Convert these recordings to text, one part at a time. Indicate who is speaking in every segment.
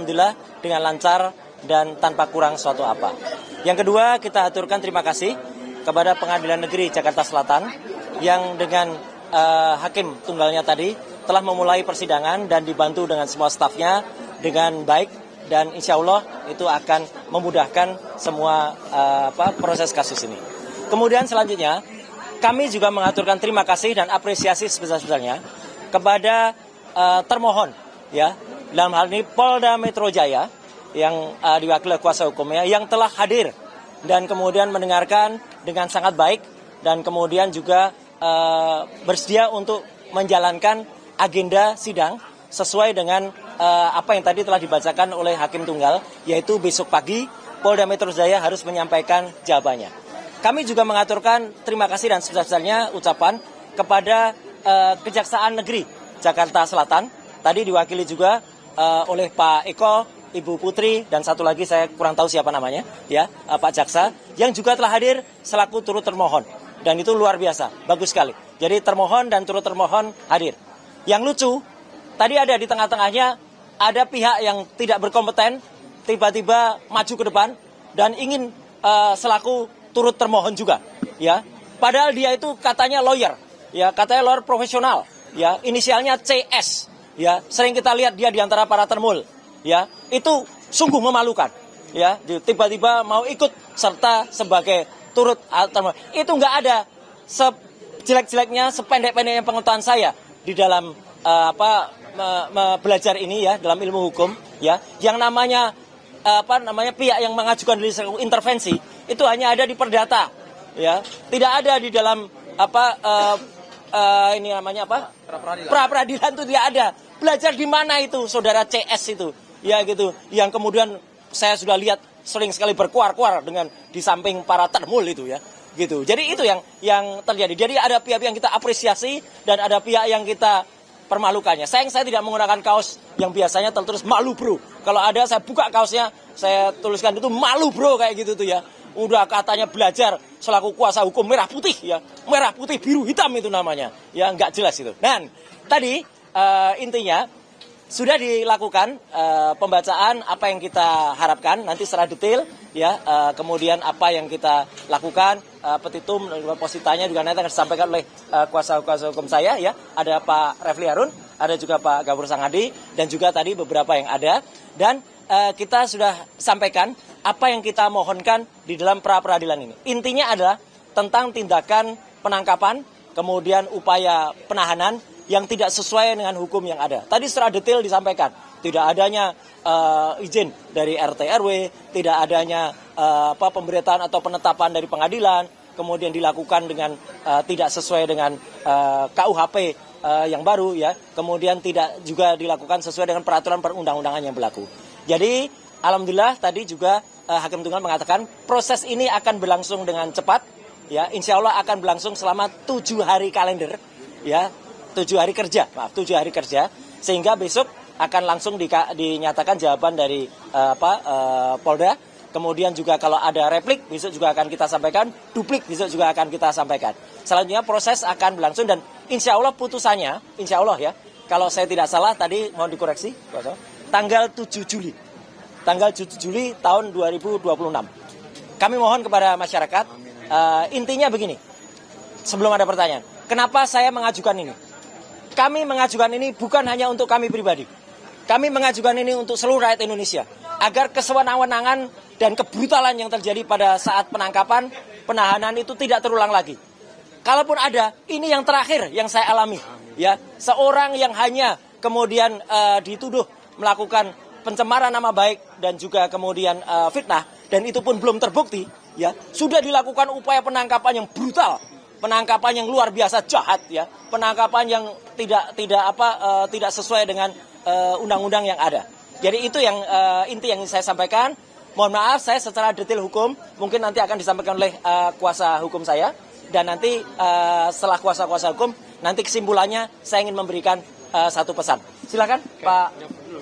Speaker 1: alhamdulillah dengan lancar dan tanpa kurang suatu apa. Yang kedua, kita aturkan terima kasih kepada Pengadilan Negeri Jakarta Selatan yang dengan hakim tunggalnya tadi telah memulai persidangan dan dibantu dengan semua stafnya dengan baik, dan insya Allah itu akan memudahkan semua proses kasus ini. Kemudian selanjutnya kami juga mengaturkan terima kasih dan apresiasi sebesar-besarnya kepada termohon, ya, dalam hal ini Polda Metro Jaya yang diwakili kuasa hukumnya yang telah hadir dan kemudian mendengarkan dengan sangat baik dan kemudian juga bersedia untuk menjalankan agenda sidang sesuai dengan apa yang tadi telah dibacakan oleh Hakim Tunggal, yaitu besok pagi Polda Metro Jaya harus menyampaikan jawabannya. Kami juga mengaturkan terima kasih dan sebesar-besarnya ucapan kepada Kejaksaan Negeri Jakarta Selatan, tadi diwakili juga oleh Pak Eko, Ibu Putri, dan satu lagi saya kurang tahu siapa namanya, ya, Pak Jaksa, yang juga telah hadir selaku turut termohon. Dan itu luar biasa, bagus sekali. Jadi termohon dan turut termohon hadir. Yang lucu, tadi ada di tengah-tengahnya, ada pihak yang tidak berkompeten, tiba-tiba maju ke depan, dan ingin selaku turut termohon juga. Ya. Padahal dia itu katanya lawyer, ya, katanya lawyer profesional, ya, inisialnya CS. Ya, sering kita lihat dia di antara para termul. Ya, itu sungguh memalukan. Ya, tiba-tiba mau ikut serta sebagai turut termohon. Itu nggak ada sejelek-jeleknya, sependek-pendeknya pengetahuan saya di dalam belajar ini, ya, dalam ilmu hukum, ya, yang namanya pihak yang mengajukan diri intervensi itu hanya ada di perdata, ya, tidak ada di dalam ini namanya pra peradilan itu tidak ada. Belajar di mana itu saudara CS itu, ya, gitu, yang kemudian saya sudah lihat sering sekali berkuar-kuar dengan di samping para termul itu, ya, gitu. Jadi itu yang terjadi. Jadi ada pihak yang kita apresiasi dan ada pihak yang kita permalukannya. Sayang saya tidak menggunakan kaos yang biasanya tertulis malu bro. Kalau ada saya buka kaosnya, saya tuliskan itu malu bro kayak gitu tuh, ya. Udah katanya belajar selaku kuasa hukum merah putih, ya. Merah putih biru hitam itu namanya. Ya, nggak jelas itu. Dan tadi intinya sudah dilakukan pembacaan apa yang kita harapkan nanti secara detail, ya, kemudian apa yang kita lakukan, petitum positanya juga nanti akan disampaikan oleh kuasa hukum saya, ya, ada Pak Refli Harun, ada juga Pak Gafur Sangadi, dan juga tadi beberapa yang ada, dan kita sudah sampaikan apa yang kita mohonkan di dalam pra peradilan ini. Intinya adalah tentang tindakan penangkapan, kemudian upaya penahanan yang tidak sesuai dengan hukum yang ada. Tadi secara detail disampaikan, tidak adanya izin dari RT RW, tidak adanya pemberitaan atau penetapan dari pengadilan, kemudian dilakukan dengan tidak sesuai dengan KUHP yang baru, ya, kemudian tidak juga dilakukan sesuai dengan peraturan perundang-undangan yang berlaku. Jadi alhamdulillah tadi juga Hakim Tunggal mengatakan proses ini akan berlangsung dengan cepat, ya, insya Allah akan berlangsung selama 7 hari kalender, ya. 7 hari kerja, sehingga besok akan langsung dinyatakan jawaban dari Polda. Kemudian juga kalau ada replik besok juga akan kita sampaikan, duplik besok juga akan kita sampaikan. Selanjutnya proses akan berlangsung dan insya Allah putusannya, insya Allah, ya, kalau saya tidak salah tadi mohon dikoreksi, tanggal 7 Juli tahun 2026. Kami mohon kepada masyarakat, intinya begini, sebelum ada pertanyaan, kenapa saya mengajukan ini? Kami mengajukan ini bukan hanya untuk kami pribadi. Kami mengajukan ini untuk seluruh rakyat Indonesia. Agar kesewenang-wenangan dan kebrutalan yang terjadi pada saat penangkapan, penahanan itu tidak terulang lagi. Kalaupun ada, ini yang terakhir yang saya alami. Ya, seorang yang hanya kemudian dituduh melakukan pencemaran nama baik dan juga kemudian fitnah, dan itu pun belum terbukti, ya, sudah dilakukan upaya penangkapan yang brutal. Penangkapan yang luar biasa jahat, ya, penangkapan yang tidak sesuai dengan undang-undang yang ada. Jadi itu yang inti yang saya sampaikan. Mohon maaf saya secara detail hukum mungkin nanti akan disampaikan oleh kuasa hukum saya, dan nanti setelah kuasa hukum nanti kesimpulannya saya ingin memberikan satu pesan. Silakan. Oke, Pak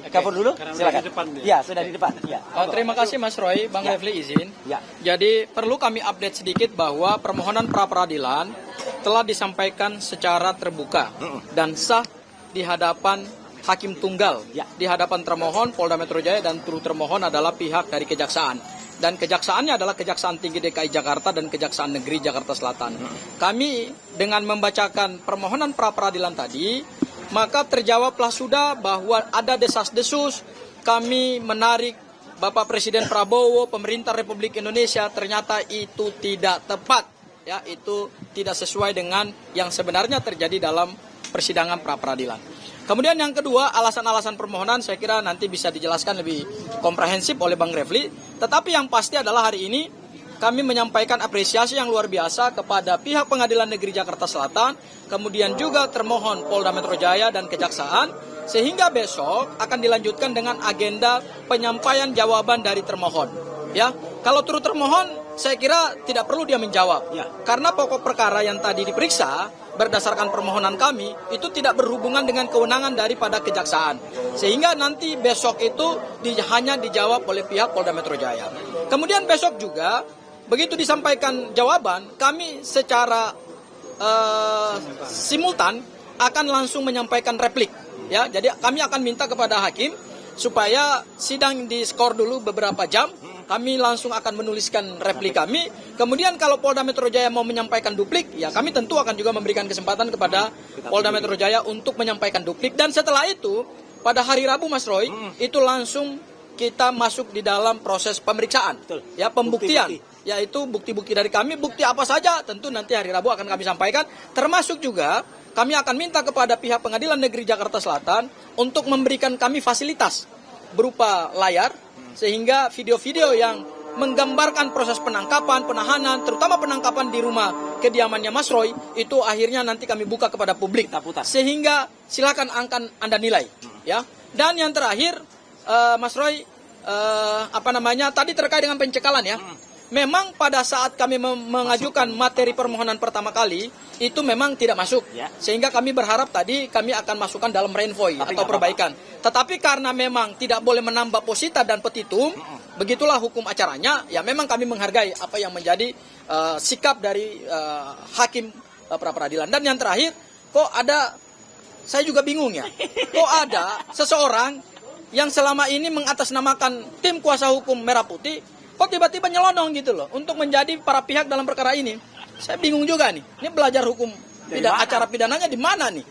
Speaker 1: Gafur dulu, silakan. Ya, sudah di depan. Ya.
Speaker 2: Terima kasih Mas Roy, Bang Refli izin.
Speaker 1: Ya.
Speaker 2: Jadi perlu kami update sedikit bahwa permohonan pra peradilan telah disampaikan secara terbuka dan sah di hadapan hakim tunggal
Speaker 1: Ya.
Speaker 2: di hadapan termohon Polda Metro Jaya dan termohon adalah pihak dari kejaksaan. Dan kejaksaannya adalah Kejaksaan Tinggi DKI Jakarta dan Kejaksaan Negeri Jakarta Selatan. Kami dengan membacakan permohonan pra-peradilan tadi, maka terjawablah sudah bahwa ada desas-desus kami menarik Bapak Presiden Prabowo, pemerintah Republik Indonesia, ternyata itu tidak tepat. Ya, itu tidak sesuai dengan yang sebenarnya terjadi dalam persidangan pra-peradilan. Kemudian yang kedua, alasan-alasan permohonan saya kira nanti bisa dijelaskan lebih komprehensif oleh Bang Refli. Tetapi yang pasti adalah hari ini kami menyampaikan apresiasi yang luar biasa kepada pihak Pengadilan Negeri Jakarta Selatan, kemudian juga termohon Polda Metro Jaya dan Kejaksaan, sehingga besok akan dilanjutkan dengan agenda penyampaian jawaban dari termohon. Ya, kalau turut termohon, saya kira tidak perlu dia menjawab.
Speaker 1: Ya.
Speaker 2: Karena pokok perkara yang tadi diperiksa berdasarkan permohonan kami itu tidak berhubungan dengan kewenangan daripada kejaksaan. Sehingga nanti besok itu hanya dijawab oleh pihak Polda Metro Jaya. Kemudian besok juga begitu disampaikan jawaban, kami secara simultan akan langsung menyampaikan replik. Ya, jadi kami akan minta kepada hakim supaya sidang diskor dulu beberapa jam. Kami langsung akan menuliskan replik kami. Kemudian kalau Polda Metro Jaya mau menyampaikan duplik, ya kami tentu akan juga memberikan kesempatan kepada Polda Metro Jaya untuk menyampaikan duplik. Dan setelah itu, pada hari Rabu Mas Roy, itu langsung kita masuk di dalam proses pemeriksaan.
Speaker 1: Betul.
Speaker 2: Ya, pembuktian.
Speaker 1: Bukti-bukti.
Speaker 2: Yaitu bukti-bukti dari kami, bukti apa saja tentu nanti hari Rabu akan kami sampaikan. Termasuk juga kami akan minta kepada pihak Pengadilan Negeri Jakarta Selatan untuk memberikan kami fasilitas berupa layar, sehingga video-video yang menggambarkan proses penangkapan, penahanan, terutama penangkapan di rumah kediamannya Mas Roy, itu akhirnya nanti kami buka kepada publik.
Speaker 1: Kita putar.
Speaker 2: Sehingga silakan akan Anda nilai. Ya. Dan yang terakhir, Mas Roy, tadi terkait dengan pencekalan ya. Memang pada saat kami mengajukan materi permohonan pertama kali, itu memang tidak masuk.
Speaker 1: Ya.
Speaker 2: Sehingga kami berharap tadi kami akan masukkan dalam renvoy
Speaker 1: Tapi
Speaker 2: atau
Speaker 1: nggak
Speaker 2: perbaikan. Tetapi karena memang tidak boleh menambah posita dan petitum, begitulah hukum acaranya, ya memang kami menghargai apa yang menjadi sikap dari hakim pra-peradilan. Dan yang terakhir, kok ada, saya juga bingung ya, kok ada seseorang yang selama ini mengatasnamakan tim kuasa hukum Merah Putih, kok tiba-tiba nyelonong gitu loh untuk menjadi para pihak dalam perkara ini. Saya bingung juga nih. Ini belajar hukum acara pidananya di mana nih?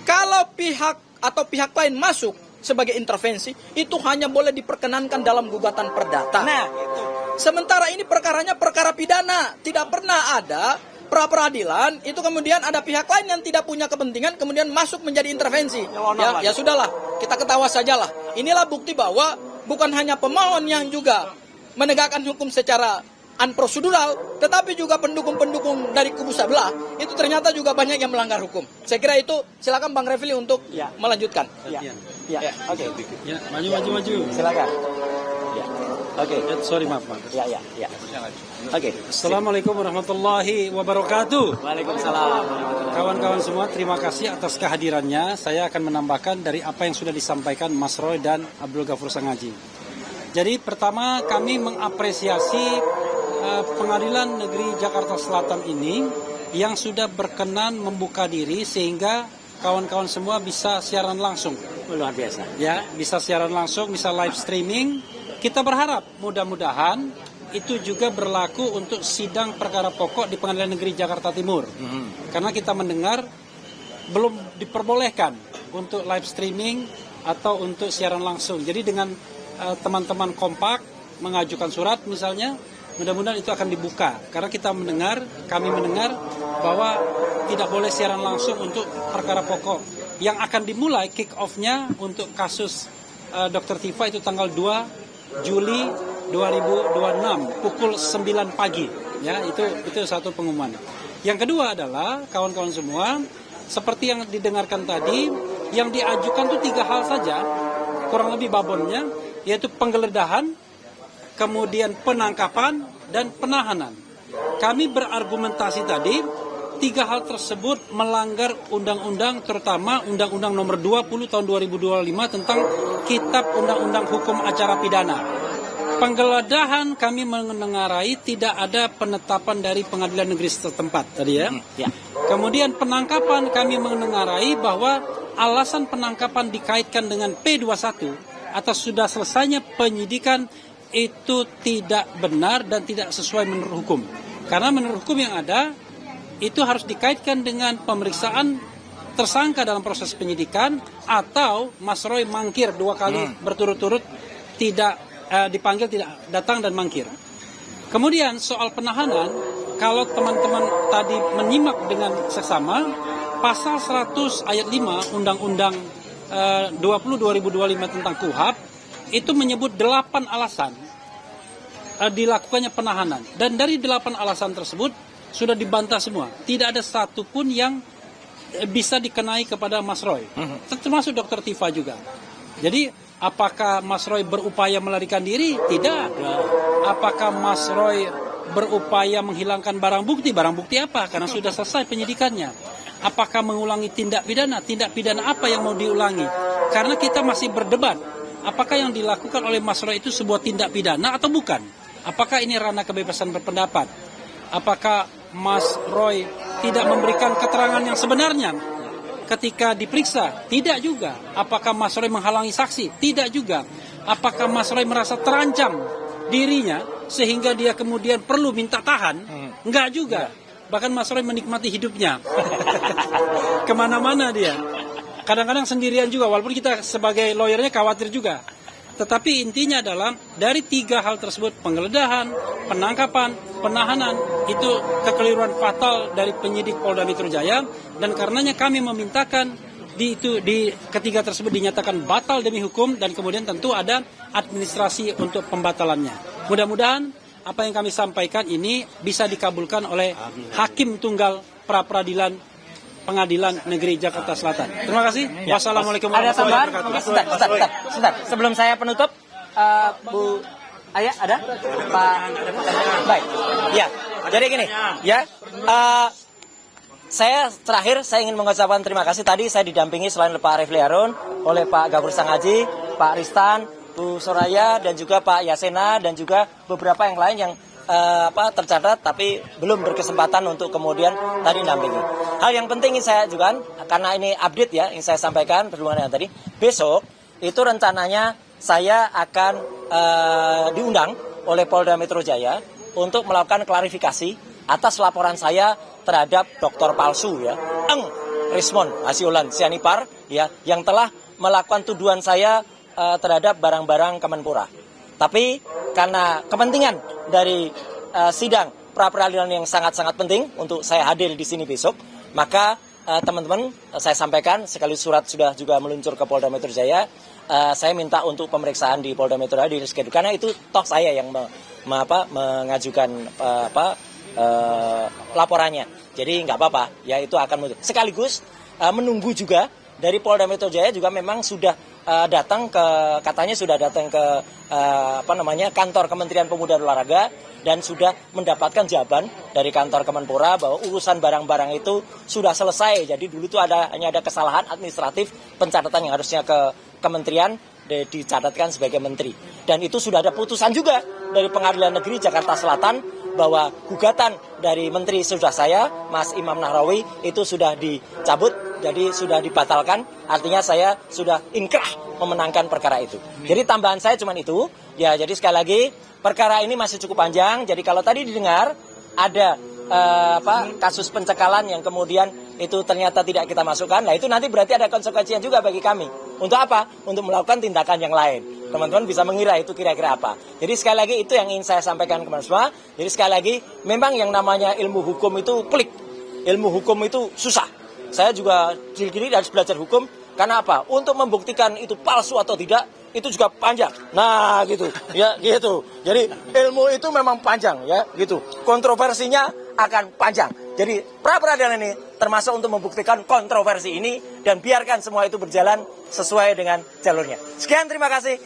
Speaker 2: Kalau pihak atau pihak lain masuk sebagai intervensi, itu hanya boleh diperkenankan dalam gugatan perdata.
Speaker 1: Nah, itu.
Speaker 2: Sementara ini perkaranya perkara pidana, tidak pernah ada pra-peradilan itu kemudian ada pihak lain yang tidak punya kepentingan kemudian masuk menjadi intervensi. Ya sudahlah, kita ketawa sajalah. Inilah bukti bahwa bukan hanya pemohon yang juga menegakkan hukum secara unprosedural, tetapi juga pendukung-pendukung dari kubu sebelah itu ternyata juga banyak yang melanggar hukum. Saya kira itu, silakan Bang Refli untuk melanjutkan.
Speaker 1: Ya. Oke.
Speaker 3: Ya, maju.
Speaker 1: Silakan. Ya. Oke.
Speaker 3: Sorry, maaf.
Speaker 1: Ya. Oke.
Speaker 3: Assalamualaikum warahmatullahi wabarakatuh.
Speaker 1: Waalaikumsalam.
Speaker 3: Kawan-kawan semua, terima kasih atas kehadirannya. Saya akan menambahkan dari apa yang sudah disampaikan Mas Roy dan Abdul Ghafur Sangaji. Jadi pertama kami mengapresiasi Pengadilan Negeri Jakarta Selatan ini yang sudah berkenan membuka diri sehingga kawan-kawan semua bisa siaran langsung.
Speaker 1: Luar biasa.
Speaker 3: Ya, bisa siaran langsung, bisa live streaming. Kita berharap mudah-mudahan itu juga berlaku untuk sidang perkara pokok di Pengadilan Negeri Jakarta Timur. Karena kita mendengar belum diperbolehkan untuk live streaming atau untuk siaran langsung. Jadi dengan teman-teman kompak mengajukan surat misalnya, mudah-mudahan itu akan dibuka. Karena kami mendengar bahwa tidak boleh siaran langsung untuk perkara pokok. Yang akan dimulai kick off-nya untuk kasus Dr. Tifa itu tanggal 2 Juli 2026 pukul 9 pagi. Ya, itu satu pengumuman. Yang kedua adalah kawan-kawan semua, seperti yang didengarkan tadi, yang diajukan itu 3 hal saja, kurang lebih babonnya, yaitu penggeledahan, kemudian penangkapan, dan penahanan. Kami berargumentasi tadi, 3 hal tersebut melanggar undang-undang, terutama Undang-Undang Nomor 20 Tahun 2025 tentang Kitab Undang-Undang Hukum Acara Pidana. Penggeledahan kami menengarai tidak ada penetapan dari pengadilan negeri setempat tadi ya.
Speaker 1: Ya.
Speaker 3: Kemudian penangkapan kami menengarai bahwa alasan penangkapan dikaitkan dengan P21 atas sudah selesainya penyidikan itu tidak benar dan tidak sesuai menurut hukum. Karena menurut hukum yang ada itu harus dikaitkan dengan pemeriksaan tersangka dalam proses penyidikan atau Mas Roy mangkir 2 kali berturut-turut tidak dipanggil, tidak datang dan mangkir. Kemudian soal penahanan, kalau teman-teman tadi menyimak dengan seksama, pasal 100 ayat 5 Undang-Undang 20/2025 tentang KUHP itu menyebut 8 alasan dilakukannya penahanan. Dan dari 8 alasan tersebut sudah dibantah semua. Tidak ada satupun yang bisa dikenai kepada Mas Roy, termasuk Dr. Tifa juga. Jadi apakah Mas Roy berupaya melarikan diri? Tidak. Apakah Mas Roy berupaya menghilangkan barang bukti? Barang bukti apa? Karena sudah selesai penyidikannya. Apakah mengulangi tindak pidana? Tindak pidana apa yang mau diulangi? Karena kita masih berdebat. Apakah yang dilakukan oleh Mas Roy itu sebuah tindak pidana atau bukan? Apakah ini ranah kebebasan berpendapat? Apakah Mas Roy tidak memberikan keterangan yang sebenarnya ketika diperiksa? Tidak juga. Apakah Mas Roy menghalangi saksi? Tidak juga. Apakah Mas Roy merasa terancam dirinya sehingga dia kemudian perlu minta tahan? Enggak juga. Bahkan Mas Roy menikmati hidupnya. Kemana-mana dia. Kadang-kadang sendirian juga, walaupun kita sebagai lawyernya khawatir juga. Tetapi intinya adalah dari 3 hal tersebut, penggeledahan, penangkapan, penahanan, itu kekeliruan fatal dari penyidik Polda Metro Jaya, dan karenanya kami memintakan di ketiga tersebut dinyatakan batal demi hukum, dan kemudian tentu ada administrasi untuk pembatalannya. Mudah-mudahan apa yang kami sampaikan ini bisa dikabulkan oleh Hakim Tunggal Pra-Peradilan Pengadilan Negeri Jakarta Selatan. Terima kasih.
Speaker 1: Ya.
Speaker 3: Wassalamualaikum
Speaker 1: Ada
Speaker 3: warahmatullahi
Speaker 1: tambahan?
Speaker 3: wabarakatuh.
Speaker 1: Sebentar. Sebelum saya penutup, Bu Ayah ada? Pak. Baik. Ya. Jadi gini, ya. Saya terakhir saya ingin mengucapkan terima kasih. Tadi saya didampingi selain Pak Refli Harun oleh Pak Gafur Sangaji, Pak Ristan, Bu Soraya, dan juga Pak Yasena, dan juga beberapa yang lain yang tercatat tapi belum berkesempatan untuk kemudian tadi dampingi. Hal yang penting saya juga, karena ini update ya, yang saya sampaikan berhubungan dengan tadi, besok itu rencananya saya akan diundang oleh Polda Metro Jaya untuk melakukan klarifikasi atas laporan saya terhadap dokter palsu ya, Rismon Hasiolan Sianipar ya, yang telah melakukan tuduhan saya terhadap barang-barang Kemenpora. Tapi karena kepentingan dari sidang pra-peradilan yang sangat-sangat penting untuk saya hadir di sini besok, maka teman-teman saya sampaikan sekali surat sudah juga meluncur ke Polda Metro Jaya. Saya minta untuk pemeriksaan di Polda Metro Jaya di reschedule karena itu toh saya yang mengajukan laporannya. Jadi nggak apa-apa, ya itu akan sekaligus menunggu juga dari Polda Metro Jaya juga memang sudah katanya sudah datang ke kantor Kementerian Pemuda dan Olahraga dan sudah mendapatkan jawaban dari kantor Kemenpora bahwa urusan barang-barang itu sudah selesai. Jadi dulu itu hanya ada kesalahan administratif pencatatan yang harusnya ke kementerian dicatatkan sebagai menteri. Dan itu sudah ada putusan juga dari Pengadilan Negeri Jakarta Selatan bahwa gugatan dari menteri sudah saya, Mas Imam Nahrawi, itu sudah dicabut, jadi sudah dibatalkan. Artinya saya sudah inkrah memenangkan perkara itu. Jadi tambahan saya cuma itu. Ya, jadi sekali lagi perkara ini masih cukup panjang. Jadi kalau tadi didengar ada kasus pencekalan yang kemudian itu ternyata tidak kita masukkan, nah itu nanti berarti ada konsekuensinya juga bagi kami. Untuk apa? Untuk melakukan tindakan yang lain. Teman-teman bisa mengira itu kira-kira apa. Jadi sekali lagi itu yang ingin saya sampaikan kepada semua. Jadi sekali lagi memang yang namanya ilmu hukum itu pelik. Ilmu hukum itu susah. Saya juga gini harus belajar hukum. Karena apa? Untuk membuktikan itu palsu atau tidak, itu juga panjang. Nah, gitu. Ya, gitu. Jadi ilmu itu memang panjang, ya, gitu. Kontroversinya akan panjang. Jadi pra-peradilan ini termasuk untuk membuktikan kontroversi ini dan biarkan semua itu berjalan sesuai dengan jalurnya. Sekian, terima kasih.